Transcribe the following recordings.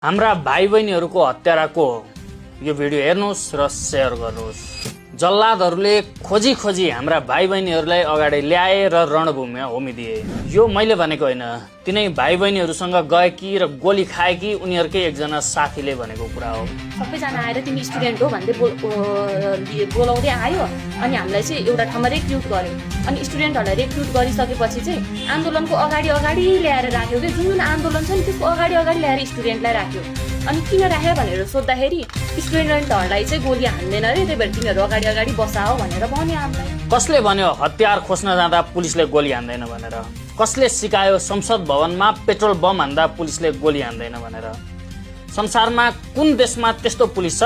हाम्रा भाइ बहिनीहरूको हत्याराको यो भिडियो हेर्नुहोस् र शेयर गर्नुहोस्। जल्लादहरूले खोजी खोजी हाम्रा भाइ बहिनीहरूलाई अगाडि ल्याए र रणभूमिमा होमिदिए। यो मैले भनेको होइन, तिनै भाइ बहिनीहरूसँग गएकी र गोली खाएकी उनीहरूकै एकजना साथीले भनेको कुरा हो। सबैजना आएर तिमी स्टुडेन्ट हो भन्दै बोलाउँदै आयो अनि हामीलाई चाहिँ एउटा ठाउँमा रिक्रुट गर्यो। अनि स्टुडेन्टहरूलाई रिक्रुट गरिसकेपछि चाहिँ आन्दोलनको अगाडि ल्याएर राख्यो कि जुन आन्दोलन छ नि त्यसको अगाडि ल्याएर स्टुडेन्टलाई राख्यो। अनि किन राख्यो भनेर सोद्धाखेरि स्टुडेन्टहरूलाई चाहिँ गोली हान्दैन रे, त्यही भएर तिमीहरू अगाडि बसाओ भनेर भन्यो हामीलाई। कसले भन्यो हतियार खोज्न जाँदा पुलिसले गोली हान्दैन भनेर? कसले सिकायो संसद भवनमा पेट्रोल बम हान्दा पुलिसले गोली हान्दैन भनेर? संसारमा कुन देशमा त्यस्तो पुलिस छ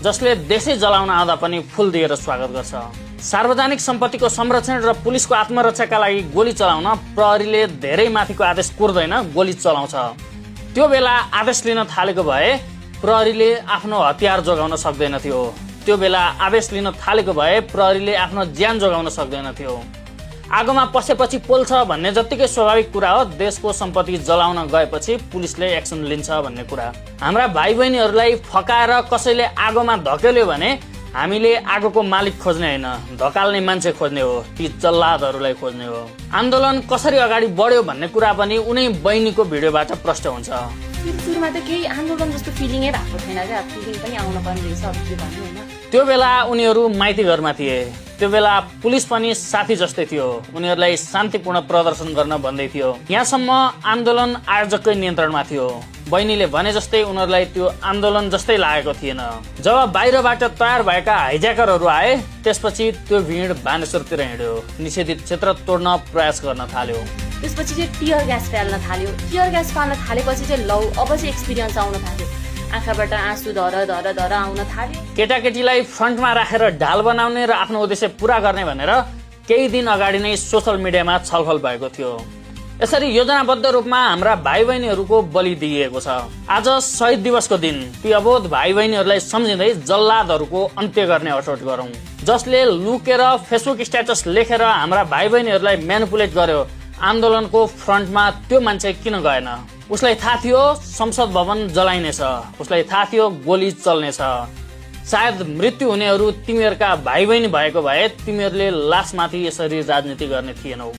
जसले देशै जलाउन आउँदा पनि फूल दिएर स्वागत गर्छ? सार्वजनिक सम्पत्तिको संरक्षण र पुलिसको आत्मरक्षाका लागि गोली चलाउन प्रहरीले धेरै माथिको आदेश कुर्दैन, गोली चलाउँछ। त्यो बेला आदेश लिन थालेको भए प्रहरीले आफ्नो हतियार जोगाउन सक्दैन थियो। त्यो बेला आदेश लिन थालेको भए प्रहरीले आफ्नो ज्यान जोगाउन सक्दैन थियो। आगोमा पसेपछि पोल्छ भन्ने जत्तिकै स्वाभाविक कुरा हो देशको सम्पत्ति जलाउन गएपछि पुलिसले एक्सन लिन्छ भन्ने कुरा। हाम्रा भाइ बहिनीहरूलाई फकाएर कसैले आगोमा धकेल्यो भने हामीले आगोको मालिक खोज्ने होइन, धकाल्ने मान्छे खोज्ने हो, ती जल्लादहरूलाई खोज्ने हो। आन्दोलन कसरी अगाडि बढ्यो भन्ने कुरा पनि उनै बहिनीको भिडियोबाट प्रष्ट हुन्छ। सुरुमा त केही आन्दोलन जस्तो फिलिङै भएको थिएन क्या, फिलिङ पनि आउन पर्ने रहेछ अब के भन्नु होइन। त्यो बेला उनीहरू माइती घरमा थिए। त्यो बेला पुलिस पनि साथी जस्तै थियो, उनीहरूलाई शान्तिपूर्ण प्रदर्शन गर्न भन्दै थियो। यहाँसम्म आन्दोलन आयोजककै नियन्त्रणमा थियो। बहिनीले भने जस्तै उनीहरूलाई त्यो आन्दोलन जस्तै लागेको थिएन। जब बाहिरबाट तयार भएका हाइज्याकरहरू आए त्यसपछि त्यो भिड बानेश्वरतिर हिँड्यो, निषेधित क्षेत्र तोड्न प्रयास गर्न थाल्यो। त्यसपछि चाहिँ टियर ग्यास फाल्न थाल्यो। टियर ग्यास फाल्न थालेपछि चाहिँ लौ अब चाहिँ एक्सपिरियन्स आउन थाल्यो। आँखाबाट आँसु धर आउन थाल्यो। केटाकेटीलाई फ्रन्टमा राखेर ढाल बनाउने र आफ्नो उद्देश्य पूरा गर्ने भनेर केही दिन अगाडि नै सोसल मिडियामा छलफल भएको थियो। यसरी योजनाबद्ध रूपमा हाम्रा भाइ बहिनीहरूको बलि दिइएको छ। आज शहीद दिवसको दिन ती अबोध भाइ बहिनीहरूलाई सम्झिँदै जल्लादहरूको अन्त्य गर्ने अठोट गरौँ। जसले लुकेर फेसबुक स्ट्याटस लेखेर हाम्रा भाइ बहिनीहरूलाई म्यानिपुलेट गर्यो, आन्दोलनको फ्रन्टमा त्यो मान्छे किन गएन? उसलाई थाहा थियो संसद भवन जलाइनेछ, उसलाई थाहा थियो गोली चल्नेछ। सायद मृत्यु हुनेहरू तिमीहरूका भाइ बहिनी भएको भए तिमीहरूले लासमाथि यसरी राजनीति गर्ने थिएनौ।